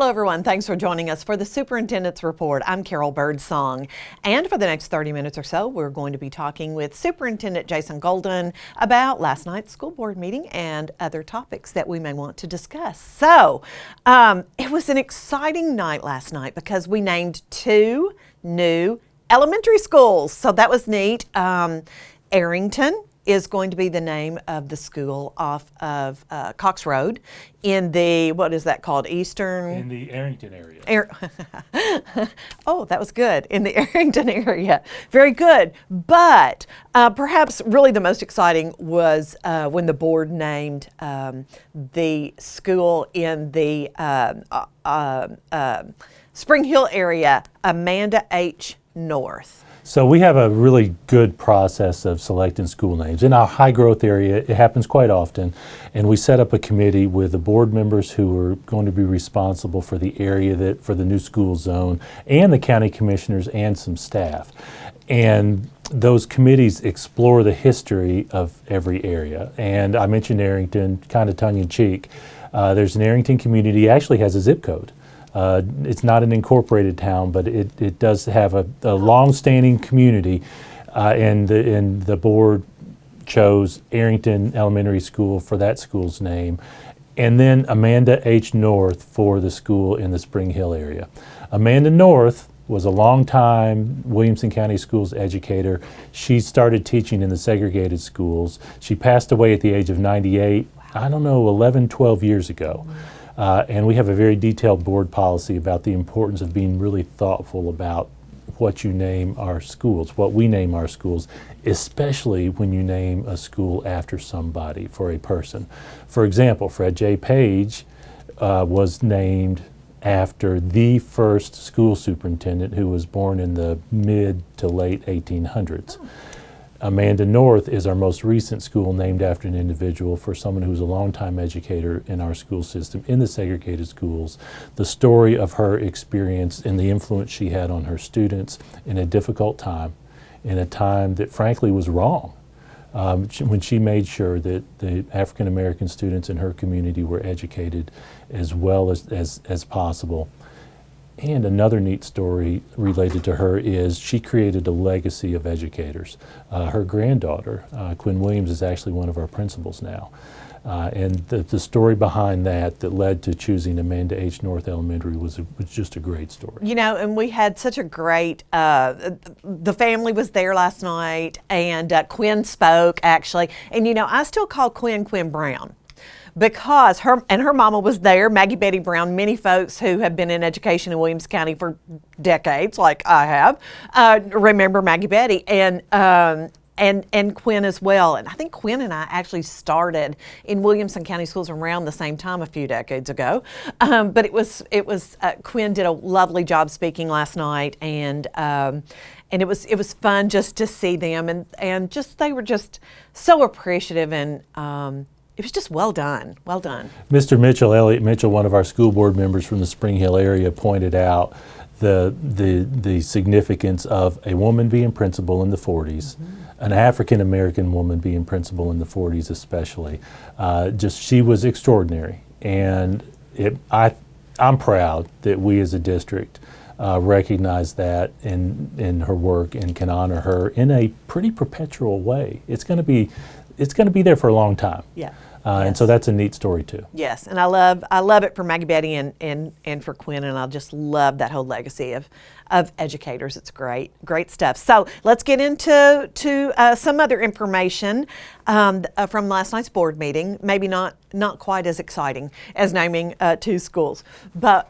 Hello everyone, thanks for joining us for the Superintendent's Report. I'm Carol Birdsong, and for the next 30 minutes or so we're going to be talking with Superintendent Jason Golden about last night's school board meeting and other topics that we may want to discuss. So it was an exciting night last night because we named 2 new elementary schools, so that was neat. Arrington is going to be the name of the school off of Cox Road in the, what is that called, Eastern? In the Arrington area. Oh, that was good, in the Arrington area. Very good, but perhaps really the most exciting was when the board named the school in the Spring Hill area, Amanda H. North. So we have a really good process of selecting school names. In our high growth area, it happens quite often, and we set up a committee with the board members who are going to be responsible for the area for the new school zone, and the county commissioners and some staff. And those committees explore the history of every area. And I mentioned Arrington, kind of tongue in cheek. There's an Arrington community, actually has a zip code. It's not an incorporated town, but it does have a long-standing community, and the board chose Arrington Elementary School for that school's name, and then Amanda H. North for the school in the Spring Hill area. Amanda North was a long-time Williamson County Schools educator. She started teaching in the segregated schools. She passed away at the age of 98, I don't know, 11, 12 years ago. And we have a very detailed board policy about the importance of being really thoughtful about what you name our schools, what we name our schools, especially when you name a school after somebody, for a person. For example, Fred J. Page was named after the first school superintendent who was born in the mid to late 1800s. Amanda North is our most recent school named after an individual, for someone who's a longtime educator in our school system in the segregated schools. The story of her experience and the influence she had on her students in a difficult time, in a time that frankly was wrong, when she made sure that the African American students in her community were educated as well as possible. And another neat story related to her is she created a legacy of educators. Her granddaughter, Quinn Williams, is actually one of our principals now. And the story behind that led to choosing Amanda H. North Elementary was just a great story. You know, and we had such a great, the family was there last night, and Quinn spoke, actually. And, you know, I still call Quinn Brown, because her mama was there, Maggie Betty Brown. Many folks who have been in education in Williams County for decades, like I have, remember Maggie Betty, and Quinn as well. And I think Quinn and I actually started in Williamson County Schools around the same time a few decades ago. But it was Quinn did a lovely job speaking last night, and it was fun just to see them, and just they were just so appreciative, and it was just well done, well done. Mr. Mitchell, Elliot Mitchell, one of our school board members from the Spring Hill area, pointed out the significance of a woman being principal in the 40s, an African American woman being principal in the 40s especially. She was extraordinary, and I'm proud that we as a district recognize that in her work and can honor her in a pretty perpetual way. It's going to be there for a long time. Yeah. Yes. And so that's a neat story too. Yes, and I love it for Maggie Betty and for Quinn, and I just love that whole legacy of educators. It's great stuff. So let's get into some other information from last night's board meeting. Maybe not quite as exciting as naming 2 schools, but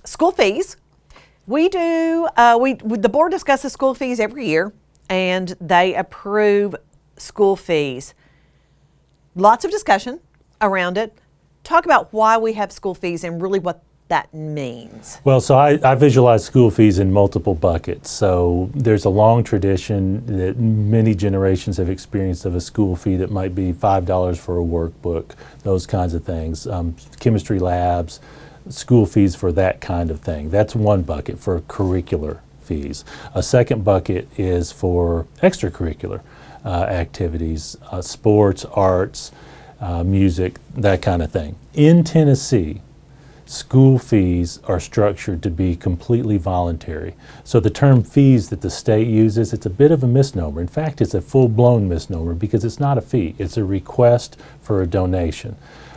school fees. The board discusses school fees every year, and they approve school fees. Lots of discussion around it. Talk about why we have school fees and really what that means. Well, so I visualize school fees in multiple buckets. So there's a long tradition that many generations have experienced of a school fee that might be $5 for a workbook, those kinds of things. Chemistry labs, school fees for that kind of thing. That's one bucket for curricular fees. A second bucket is for extracurricular activities, sports, arts, music, that kind of thing. In Tennessee, School fees are structured to be completely voluntary. So the term fees that the state uses, it's a bit of a misnomer. In fact, it's a full-blown misnomer because it's not a fee. It's a request for a donation.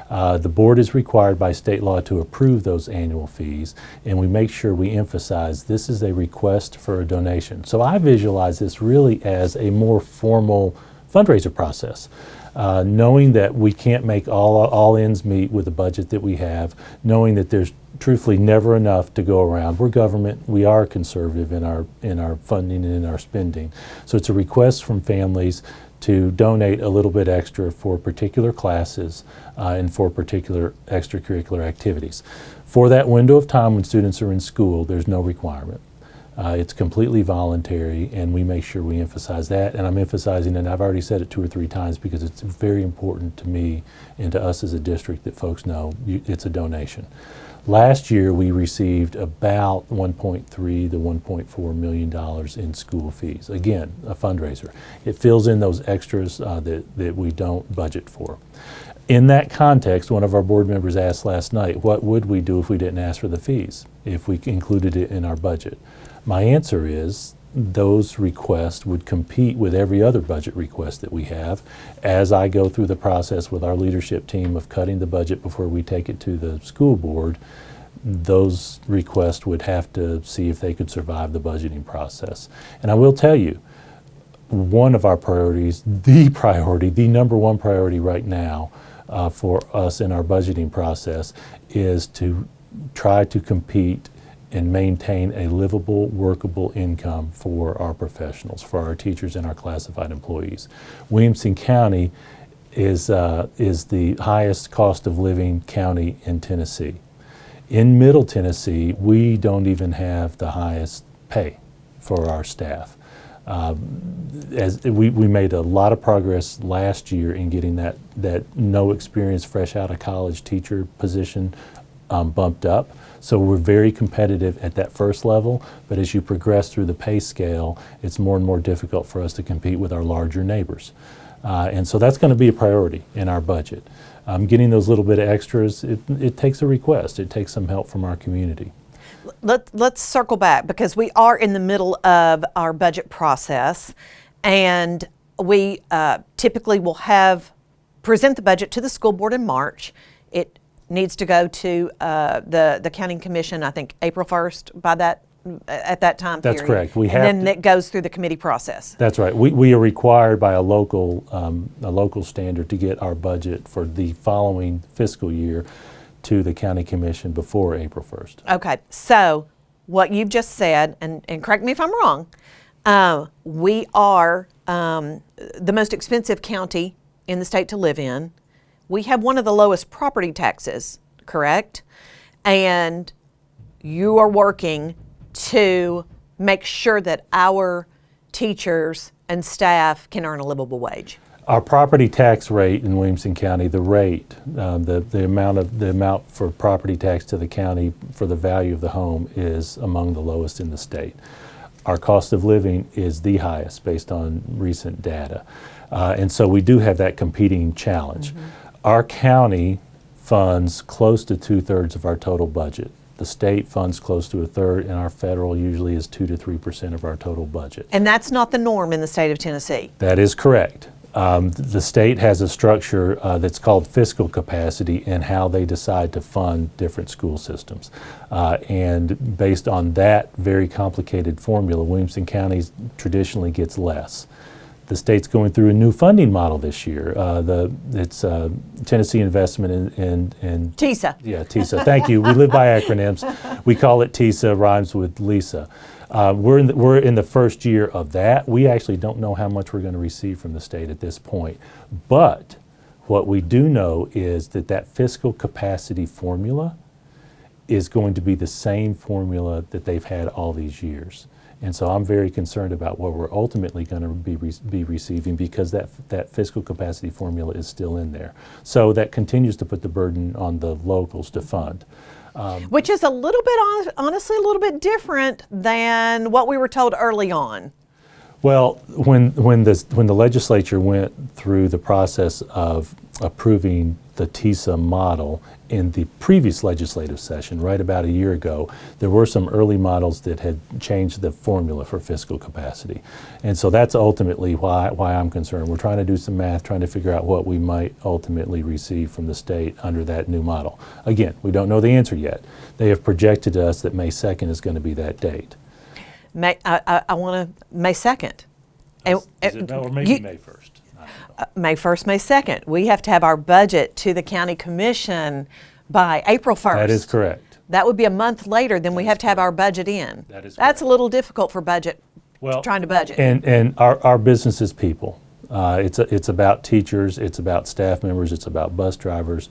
The board is required by state law to approve those annual fees, and we make sure we emphasize this is a request for a donation. So I visualize this really as a more formal fundraiser process. Knowing that we can't make all ends meet with the budget that we have, knowing that there's truthfully never enough to go around. We're government, we are conservative in our funding and in our spending. So it's a request from families to donate a little bit extra for particular classes and for particular extracurricular activities. For that window of time when students are in school, there's no requirement. It's completely voluntary, and we make sure we emphasize that. And I'm emphasizing, and I've already said it 2 or 3 times because it's very important to me and to us as a district that folks know it's a donation. Last year, we received about $1.3 to $1.4 million in school fees. Again, a fundraiser. It fills in those extras that we don't budget for. In that context, one of our board members asked last night, what would we do if we didn't ask for the fees, if we included it in our budget? My answer is those requests would compete with every other budget request that we have. As I go through the process with our leadership team of cutting the budget before we take it to the school board, those requests would have to see if they could survive the budgeting process. And I will tell you, one of our priorities, the number one priority right now for us in our budgeting process is to try to compete and maintain a livable, workable income for our professionals, for our teachers and our classified employees. Williamson County is the highest cost of living county in Tennessee. In Middle Tennessee, we don't even have the highest pay for our staff. As we made a lot of progress last year in getting that no experience, fresh out of college teacher position bumped up. So we're very competitive at that first level, but as you progress through the pay scale, it's more and more difficult for us to compete with our larger neighbors. And so that's going to be a priority in our budget. Getting those little bit of extras, it takes a request. It takes some help from our community. Let's circle back because we are in the middle of our budget process, and we typically will present the budget to the school board in March. It needs to go to the county commission, I think April 1st at that time period. That's correct. And then it goes through the committee process. That's right. We are required by a local standard to get our budget for the following fiscal year to the county commission before April 1st. Okay, so what you've just said, and correct me if I'm wrong, we are the most expensive county in the state to live in. We have one of the lowest property taxes, correct? And you are working to make sure that our teachers and staff can earn a livable wage. Our property tax rate in Williamson County, the rate, the amount for property tax to the county for the value of the home is among the lowest in the state. Our cost of living is the highest based on recent data. And so we do have that competing challenge. Mm-hmm. Our county funds close to 2/3 of our total budget. The state funds close to 1/3, and our federal usually is 2 to 3% of our total budget. And that's not the norm in the state of Tennessee. That is correct. The state has a structure that's called fiscal capacity and how they decide to fund different school systems. And based on that very complicated formula, Williamson County traditionally gets less. The state's going through a new funding model this year. It's Tennessee Investment in TISA. Yeah, TISA. Thank you. We live by acronyms. We call it TISA, rhymes with Lisa. We're in the first year of that. We actually don't know how much we're going to receive from the state at this point. But what we do know is that fiscal capacity formula is going to be the same formula that they've had all these years. And so I'm very concerned about what we're ultimately going to be receiving because that fiscal capacity formula is still in there. So that continues to put the burden on the locals to fund. Which is a little bit, honestly, a little bit different than what we were told early on. Well, when the legislature went through the process of approving the TISA model in the previous legislative session, right about a year ago. There were some early models that had changed the formula for fiscal capacity. And so that's ultimately why I'm concerned. We're trying to do some math, trying to figure out what we might ultimately receive from the state under that new model. Again, we don't know the answer yet. They have projected to us that May 2nd is going to be that date. I want to May 2nd. Is it, or maybe May 1st. May 1st, May 2nd. We have to have our budget to the county commission by April 1st. That is correct. That would be a month later than we have to have our budget in. That is That's correct. a little difficult for budget, trying to budget. And our business is people. It's about teachers, it's about staff members, it's about bus drivers,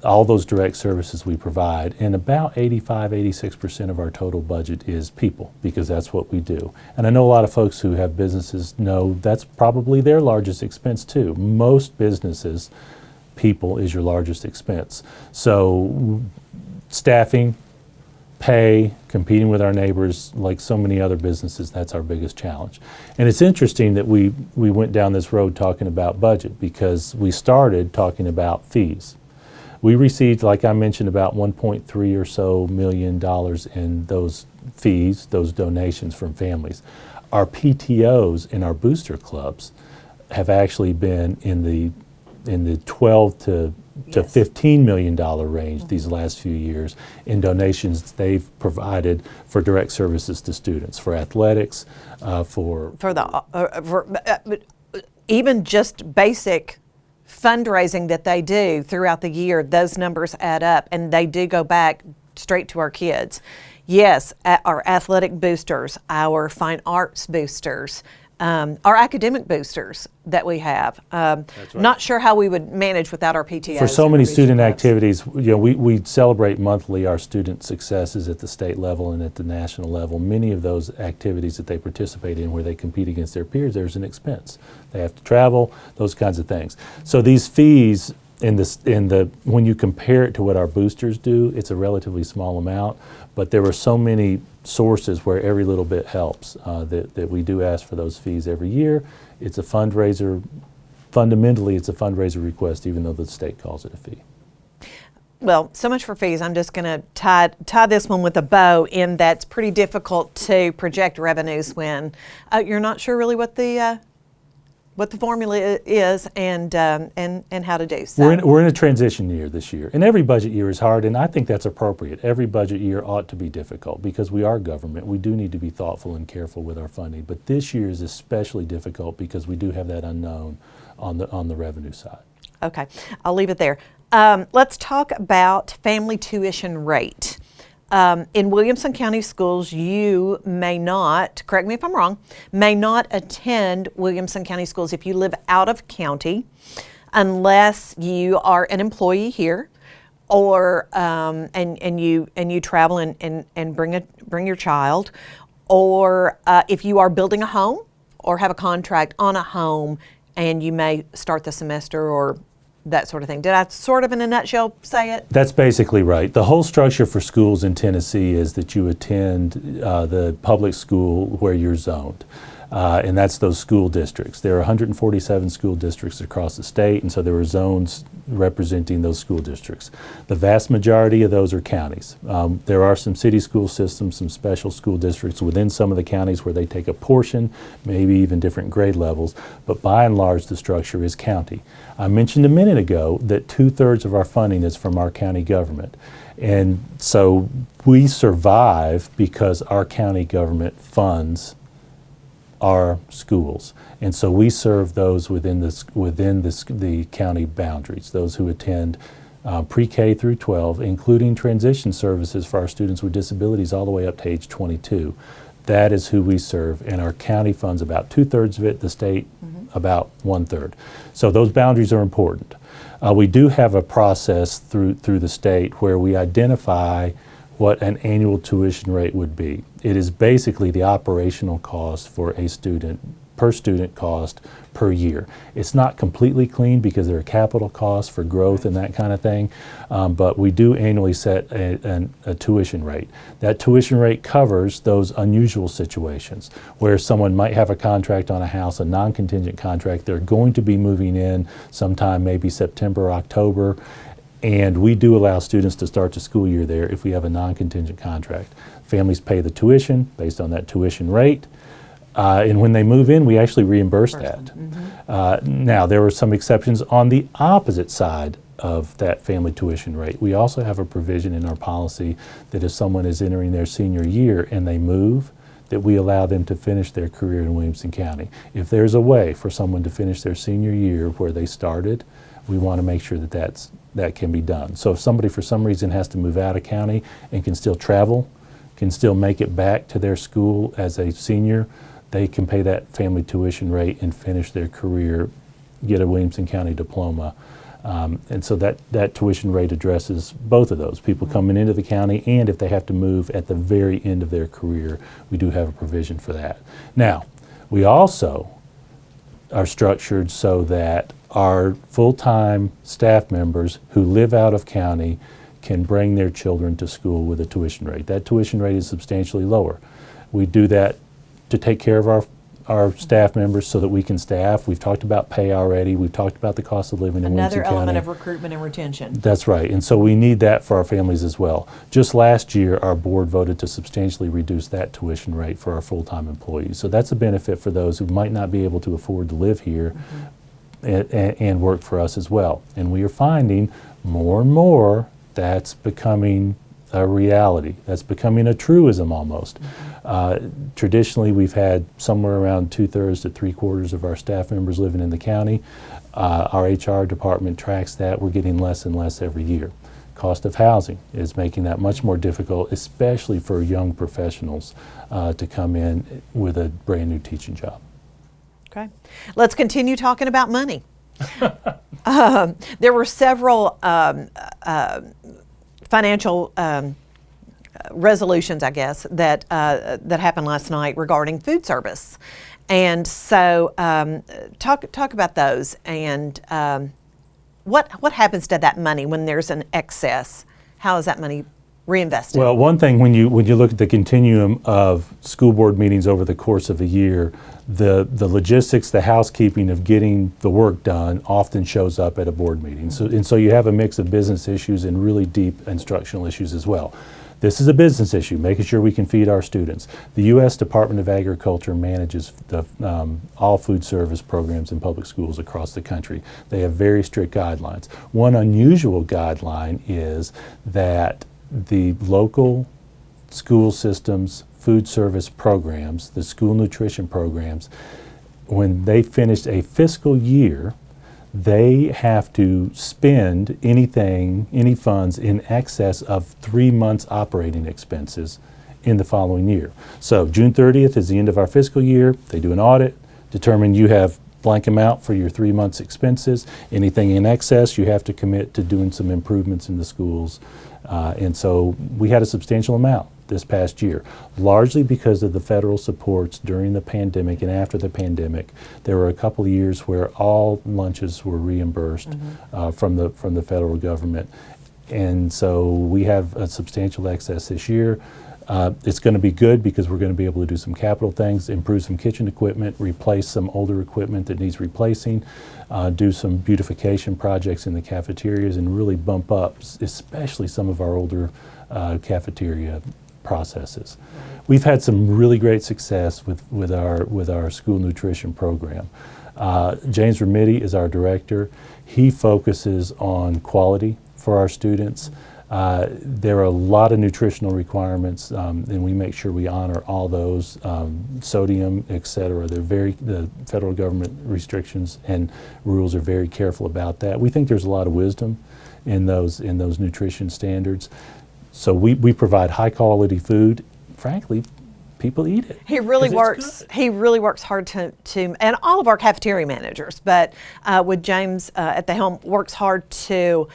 all those direct services we provide. And about 86% of our total budget is people, because that's what we do. And I know a lot of folks who have businesses know that's probably their largest expense too. Most businesses, people is your largest expense. So staffing, pay, competing with our neighbors, like so many other businesses, that's our biggest challenge. And it's interesting that we went down this road talking about budget, because we started talking about fees. We received, like I mentioned, about $1.3 or so million in those fees, those donations from families. Our PTOs in our booster clubs have actually been in the 12 to $15 million range these last few years in donations they've provided for direct services to students, for athletics, for even just basic fundraising that they do throughout the year. Those numbers add up, and they do go back straight to our kids. Yes, our athletic boosters, our fine arts boosters, our academic boosters that we have. That's right. Not sure how we would manage without our PTOs. For so many student clubs. activities, we celebrate monthly our student successes at the state level and at the national level. Many of those activities that they participate in where they compete against their peers, there's an expense. They have to travel, those kinds of things. So these fees, when you compare it to what our boosters do, it's a relatively small amount, but there were so many sources where every little bit helps that we do ask for those fees every year. It's a fundraiser. Fundamentally, it's a fundraiser request, even though the state calls it a fee. Well, so much for fees. I'm just going to tie this one with a bow, in that's pretty difficult to project revenues when you're not sure really what the formula is and how to do so. We're in a transition year this year, and every budget year is hard, and I think that's appropriate. Every budget year ought to be difficult because we are government. We do need to be thoughtful and careful with our funding, but this year is especially difficult because we do have that unknown on the revenue side. Okay, I'll leave it there. Let's talk about family tuition rate. In Williamson County Schools, you may not, correct me if I'm wrong, may not attend Williamson County Schools if you live out of county unless you are an employee here, or and you travel and bring your child, or if you are building a home or have a contract on a home and you may start the semester or that sort of thing. Did I sort of in a nutshell say it? That's basically right. The whole structure for schools in Tennessee is that you attend the public school where you're zoned. And that's those school districts. There are 147 school districts across the state, and so there are zones representing those school districts. The vast majority of those are counties. There are some city school systems, some special school districts within some of the counties where they take a portion, maybe even different grade levels, but by and large the structure is county. I mentioned a minute ago that 2/3 of our funding is from our county government. And so we survive because our county government funds our schools, and so we serve those within the county boundaries. Those who attend pre-K through 12, including transition services for our students with disabilities all the way up to age 22. That is who we serve, and our county funds about 2/3 of it. The state about 1/3. So those boundaries are important. We do have a process through the state where we identify what an annual tuition rate would be. It is basically the operational cost for a student per student cost per year. It's not completely clean because there are capital costs for growth and that kind of thing, but we do annually set a tuition rate. That tuition rate covers those unusual situations where someone might have a contract on a house, a non-contingent contract. They're going to be moving in sometime maybe September or October, and we do allow students to start the school year there if we have a non-contingent contract. Families pay the tuition based on that tuition rate. And when they move in, we actually reimburse that. Now, there were some exceptions on the opposite side of that family tuition rate. We also have a provision in our policy that if someone is entering their senior year and they move, that we allow them to finish their career in Williamson County. If there's a way for someone to finish their senior year where they started, we want to make sure that that can be done. So if somebody for some reason has to move out of county and can still travel, can still make it back to their school as a senior, they can pay that family tuition rate and finish their career, get a Williamson County diploma. And so that tuition rate addresses both of those, people coming into the county, and if they have to move at the very end of their career, we do have a provision for that. Now, we also are structured so that our full-time staff members who live out of county can bring their children to school with a tuition rate. That tuition rate is substantially lower. We do that to take care of our staff members so that we can staff. We've talked about pay already. We've talked about the cost of living in Williamson Another County. element of recruitment and retention. That's right, and so we need that for our families as well. Just last year, our board voted to substantially reduce that tuition rate for our full-time employees. So that's a benefit for those who might not be able to afford to live here and work for us as well. And we are finding more and more that's becoming a reality. That's becoming a truism almost. Traditionally, we've had somewhere around 2/3 to 3/4 of our staff members living in the county. Our HR department tracks that. We're getting less and less every year. Cost of housing is making that much more difficult, especially for young professionals to come in with a brand new teaching job. Okay, let's continue talking about money. There were several financial resolutions, I guess, that happened last night regarding food service, and so talk about those and what happens to that money when there's an excess. How is that money reinvested? Well, one thing when you look at the continuum of school board meetings over the course of a year, the logistics, the housekeeping of getting the work done often shows up at a board meeting. So you have a mix of business issues and really deep instructional issues as well. This is a business issue, making sure we can feed our students. The U.S. Department of Agriculture manages all food service programs in public schools across the country. They have very strict guidelines. One unusual guideline is that the local school systems food service programs, the school nutrition programs, when they finish a fiscal year, they have to spend any funds in excess of 3 months operating expenses in the following year. So June 30th is the end of our fiscal year. They do an audit, determine you have blank amount for your 3 months expenses. Anything in excess, you have to commit to doing some improvements in the schools. And so we had a substantial amount this past year, largely because of the federal supports during the pandemic and after the pandemic. There were a couple of years where all lunches were reimbursed from the federal government. And so we have a substantial excess this year. It's going to be good because we're going to be able to do some capital things, improve some kitchen equipment, replace some older equipment that needs replacing, do some beautification projects in the cafeterias, and really bump up, especially some of our older cafeteria processes. We've had some really great success with our school nutrition program. James Remedy is our director. He focuses on quality for our students. There are a lot of nutritional requirements, and we make sure we honor all those, sodium, et cetera. The federal government restrictions and rules are very careful about that. We think there's a lot of wisdom in those nutrition standards. So we provide high quality food. Frankly, people eat it. He really works. He really works hard to, and all of our cafeteria managers, but with James at the helm, works hard to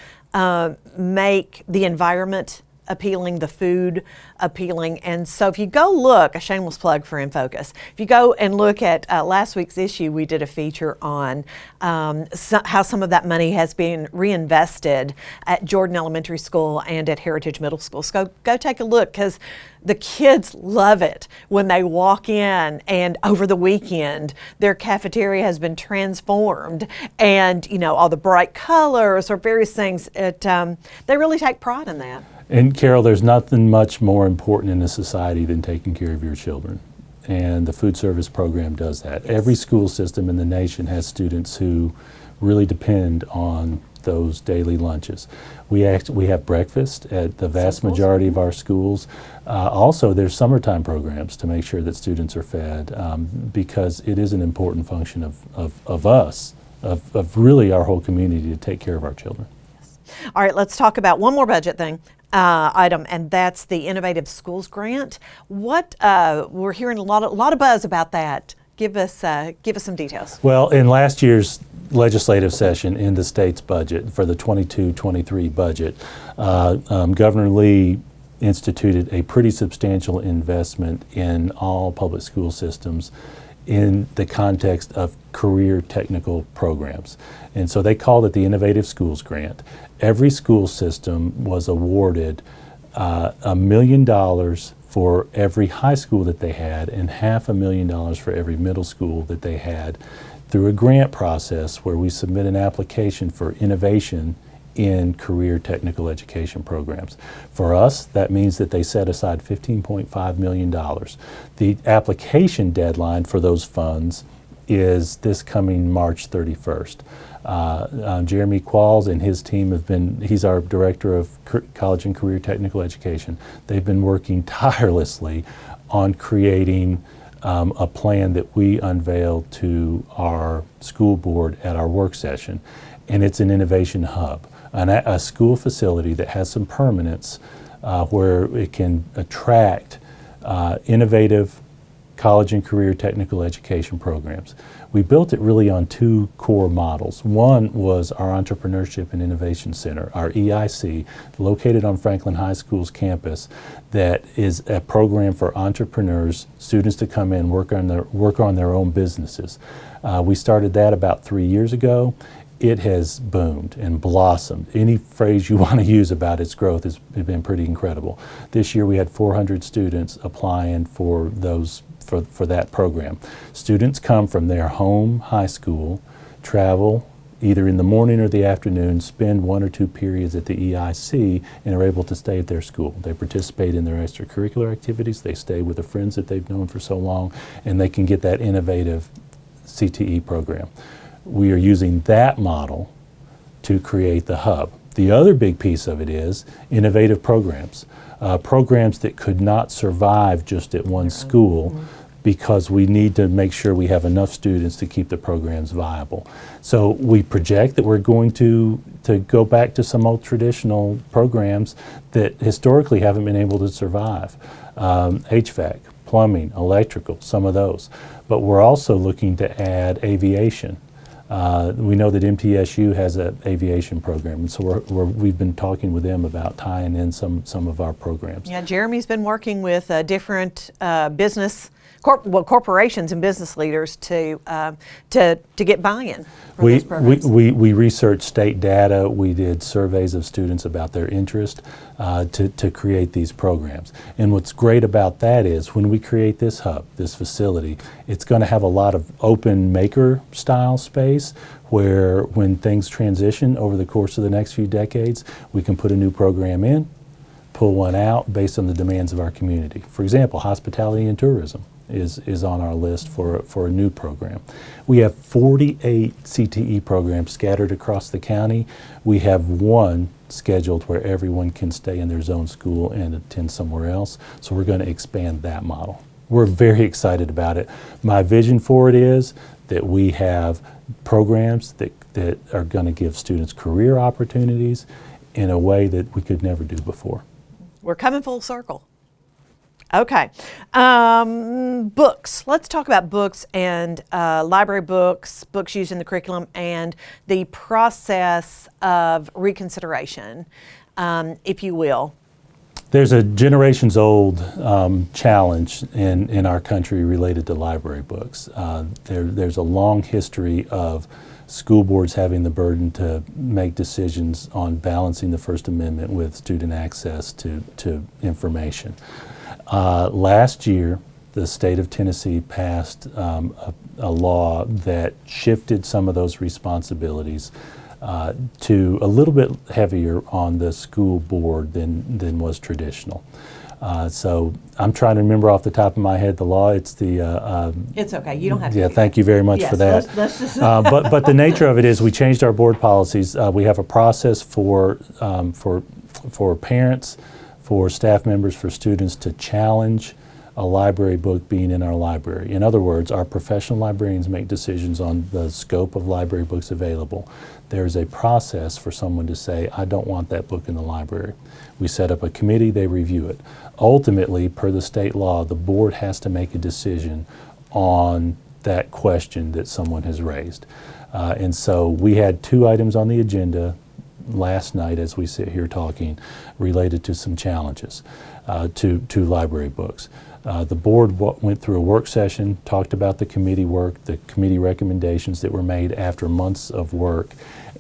make the environment appealing, the food appealing. And so if you go look, a shameless plug for In Focus, if you go and look at last week's issue, we did a feature on how some of that money has been reinvested at Jordan Elementary School and at Heritage Middle School. So go take a look, because the kids love it when they walk in, and over the weekend their cafeteria has been transformed, and all the bright colors or various things. They really take pride in that. And Carol, there's nothing much more important in a society than taking care of your children. And the food service program does that. Yes. Every school system in the nation has students who really depend on those daily lunches. We have breakfast at the vast majority of our schools. Also, there's summertime programs to make sure that students are fed, because it is an important function of us, of really our whole community, to take care of our children. Yes. All right, let's talk about one more budget thing. Item, and that's the Innovative Schools Grant. We're hearing a lot of buzz about that. Give us some details. Well, in last year's legislative session in the state's budget for the 22-23 budget, Governor Lee instituted a pretty substantial investment in all public school systems in the context of career technical programs. And so they called it the Innovative Schools Grant. Every school system was awarded $1 million for every high school that they had, and $500,000 for every middle school that they had, through a grant process where we submit an application for innovation in career technical education programs. For us, that means that they set aside $15.5 million. The application deadline for those funds is this coming March 31st. Jeremy Qualls and his team he's our Director of College and Career Technical Education. They've been working tirelessly on creating a plan that we unveiled to our school board at our work session. And it's an innovation hub, a school facility that has some permanence where it can attract innovative college and career technical education programs. We built it really on two core models. One was our Entrepreneurship and Innovation Center, our EIC, located on Franklin High School's campus, that is a program for entrepreneurs, students to come in, work on their own businesses. We started that about 3 years ago. It has boomed and blossomed. Any phrase you want to use about its growth has been pretty incredible. This year we had 400 students applying for that program. Students come from their home high school, travel either in the morning or the afternoon, spend 1 or 2 periods at the EIC, and are able to stay at their school. They participate in their extracurricular activities, they stay with the friends that they've known for so long, and they can get that innovative CTE program. We are using that model to create the hub. The other big piece of it is innovative programs. Programs that could not survive just at one school, because we need to make sure we have enough students to keep the programs viable. So we project that we're going to go back to some old traditional programs that historically haven't been able to survive. HVAC, plumbing, electrical, some of those. But we're also looking to add aviation. We know that MTSU has an aviation program, and so we've been talking with them about tying in some of our programs. Yeah, Jeremy's been working with different corporations and business leaders to get buy-in for those programs. We researched state data. We did surveys of students about their interest to create these programs. And what's great about that is when we create this hub, this facility, it's going to have a lot of open maker style space where when things transition over the course of the next few decades, we can put a new program in, pull one out based on the demands of our community. For example, hospitality and tourism is on our list for a new program. We have 48 CTE programs scattered across the county. We have one scheduled where everyone can stay in their zone school and attend somewhere else. So we're going to expand that model. We're very excited about it. My vision for it is that we have programs that are going to give students career opportunities in a way that we could never do before. We're coming full circle. Okay. Books. Let's talk about books and library books used in the curriculum, and the process of reconsideration, if you will. There's a generations-old challenge in our country related to library books. There's a long history of school boards having the burden to make decisions on balancing the First Amendment with student access to information. Last year, the state of Tennessee passed a law that shifted some of those responsibilities to a little bit heavier on the school board than was traditional. So I'm trying to remember off the top of my head the law. It's the It's okay. You don't have to. yeah. Thank you very much for that. Let's just but the nature of it is we changed our board policies. We have a process for parents, for staff members, for students to challenge a library book being in our library. In other words, our professional librarians make decisions on the scope of library books available. There's a process for someone to say, I don't want that book in the library. We set up a committee, they review it. Ultimately, per the state law, the board has to make a decision on that question that someone has raised. And so we had 2 items on the agenda last night as we sit here talking related to some challenges to library books. The board went through a work session, talked about the committee work, the committee recommendations that were made after months of work,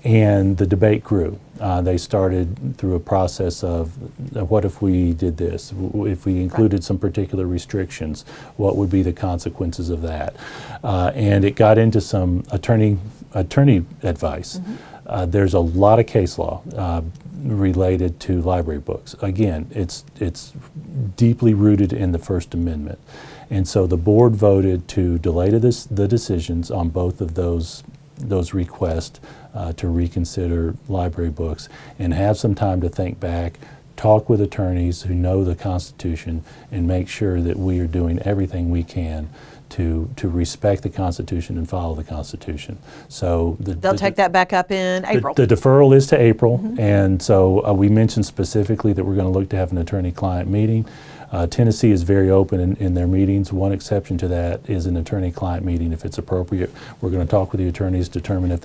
and the debate grew. They started through a process of what if we did this? If we included some particular restrictions, what would be the consequences of that? And it got into some attorney advice. There's a lot of case law related to library books. Again, it's deeply rooted in the First Amendment. And so the board voted to delay the decisions on both of those requests to reconsider library books and have some time to think back, talk with attorneys who know the Constitution, and make sure that we are doing everything we can to respect the Constitution and follow the Constitution. So they'll take that back up in April. The deferral is to April, and so we mentioned specifically that we're going to look to have an attorney-client meeting. Tennessee is very open in their meetings. One exception to that is an attorney-client meeting if it's appropriate. We're going to talk with the attorneys, determine if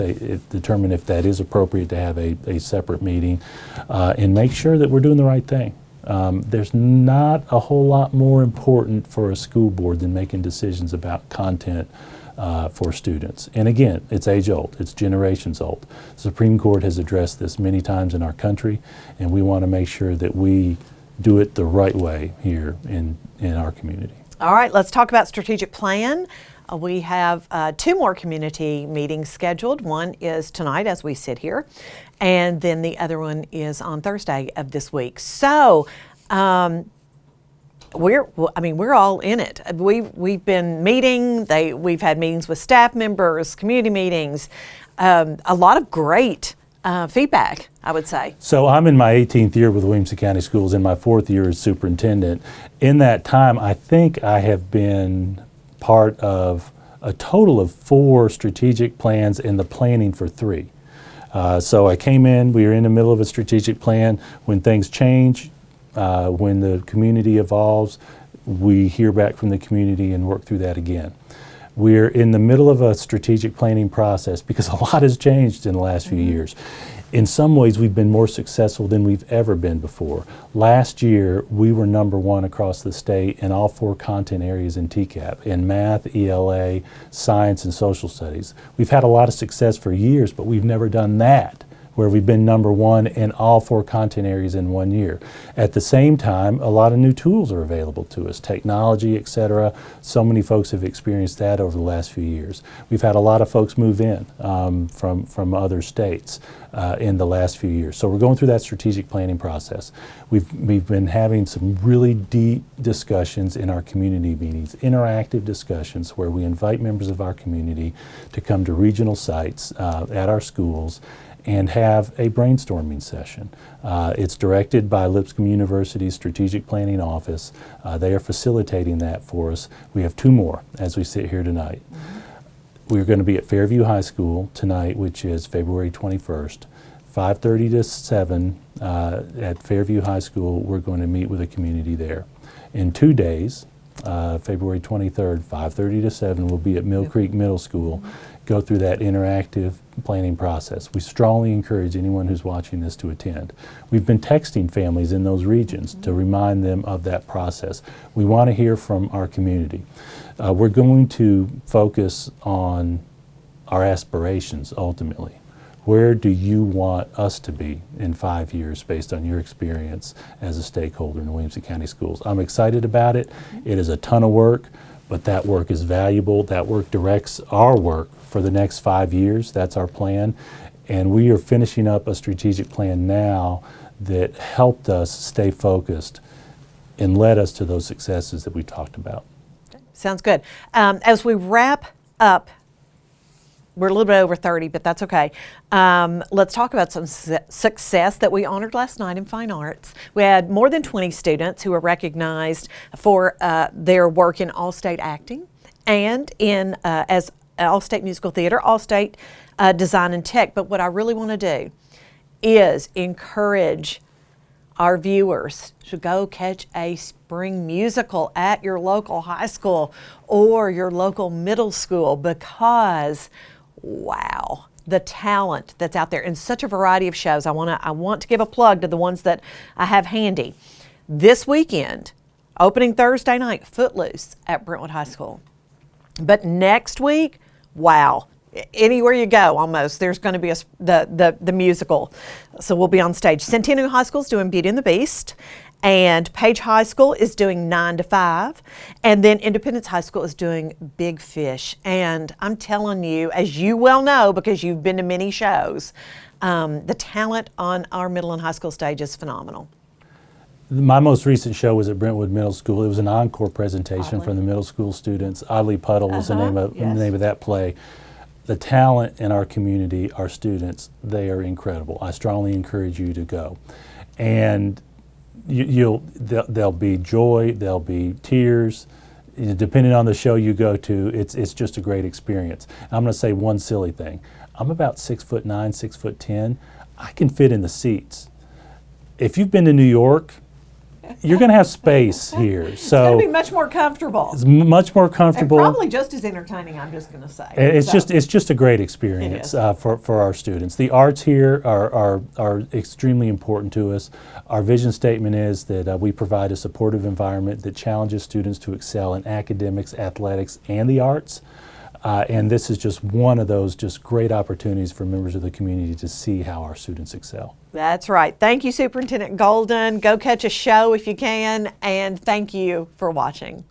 that is appropriate to have a separate meeting, and make sure that we're doing the right thing. There's not a whole lot more important for a school board than making decisions about content for students. And again, it's age old, it's generations old. The Supreme Court has addressed this many times in our country, and we want to make sure that we do it the right way here in our community. All right, let's talk about strategic plan. We have 2 more community meetings scheduled. One is tonight as we sit here, and then the other one is on Thursday of this week. So we're all in it. We've been meeting. We've had meetings with staff members, community meetings, a lot of great feedback, I would say. So I'm in my 18th year with Williamson County Schools, in my 4th year as superintendent. In that time, I think I have been part of a total of 4 strategic plans and the planning for 3. So I came in, we were in the middle of a strategic plan. When things change, when the community evolves, we hear back from the community and work through that again. We're in the middle of a strategic planning process because a lot has changed in the last few years. In some ways, we've been more successful than we've ever been before. Last year, we were #1 across the state in all 4 content areas in TCAP, in math, ELA, science, and social studies. We've had a lot of success for years, but we've never done that, where we've been #1 in all 4 content areas in 1 year. At the same time, a lot of new tools are available to us, technology, et cetera. So many folks have experienced that over the last few years. We've had a lot of folks move in from other states in the last few years. So we're going through that strategic planning process. We've been having some really deep discussions in our community meetings, interactive discussions where we invite members of our community to come to regional sites at our schools and have a brainstorming session. It's directed by Lipscomb University's Strategic Planning Office. They are facilitating that for us. We have 2 more as we sit here tonight. We're going to be at Fairview High School tonight, which is February 21st, 5:30 to 7 at Fairview High School. We're going to meet with the community there. In 2 days, February 23rd, 5:30 to 7, we'll be at Mill Creek Middle School, go through that interactive planning process. We strongly encourage anyone who's watching this to attend. We've been texting families in those regions to remind them of that process. We want to hear from our community. We're going to focus on our aspirations ultimately. Where do you want us to be in 5 years based on your experience as a stakeholder in the Williamson County Schools? I'm excited about it. It is a ton of work, but that work is valuable. That work directs our work for the next 5 years. That's our plan. And we are finishing up a strategic plan now that helped us stay focused and led us to those successes that we talked about. Sounds good. As we wrap up, we're a little bit over 30, but that's okay. Let's talk about some success that we honored last night in fine arts. We had more than 20 students who were recognized for their work in all-state acting and in as all-state musical theater, all-state design and tech. But what I really want to do is encourage our viewers to go catch a spring musical at your local high school or your local middle school, because wow, the talent that's out there in such a variety of shows. I want to give a plug to the ones that I have handy. This weekend, opening Thursday night, Footloose at Brentwood High School. But next week, wow, anywhere you go almost, there's going to be the musical. So we'll be on stage. Centennial High School is doing Beauty and the Beast, and Page High School is doing 9 to 5, and then Independence High School is doing Big Fish. And I'm telling you, as you well know because you've been to many shows, the talent on our middle and high school stage is phenomenal. My most recent show was at Brentwood Middle School. It was an encore presentation from the middle school students. Oddly Puddle was the name of that play. The talent in our community, our students, they are incredible. I strongly encourage you to go. And there'll be joy, there'll be tears, depending on the show you go to. It's just a great experience. I'm going to say one silly thing. I'm about 6'9", 6'10". I can fit in the seats. If you've been to New York, you're going to have space here. It's going to be much more comfortable. It's much more comfortable. And probably just as entertaining, I'm just going to say. It's just a great experience for our students. The arts here are extremely important to us. Our vision statement is that we provide a supportive environment that challenges students to excel in academics, athletics, and the arts. And this is just one of those just great opportunities for members of the community to see how our students excel. That's right. Thank you, Superintendent Golden. Go catch a show if you can, and thank you for watching.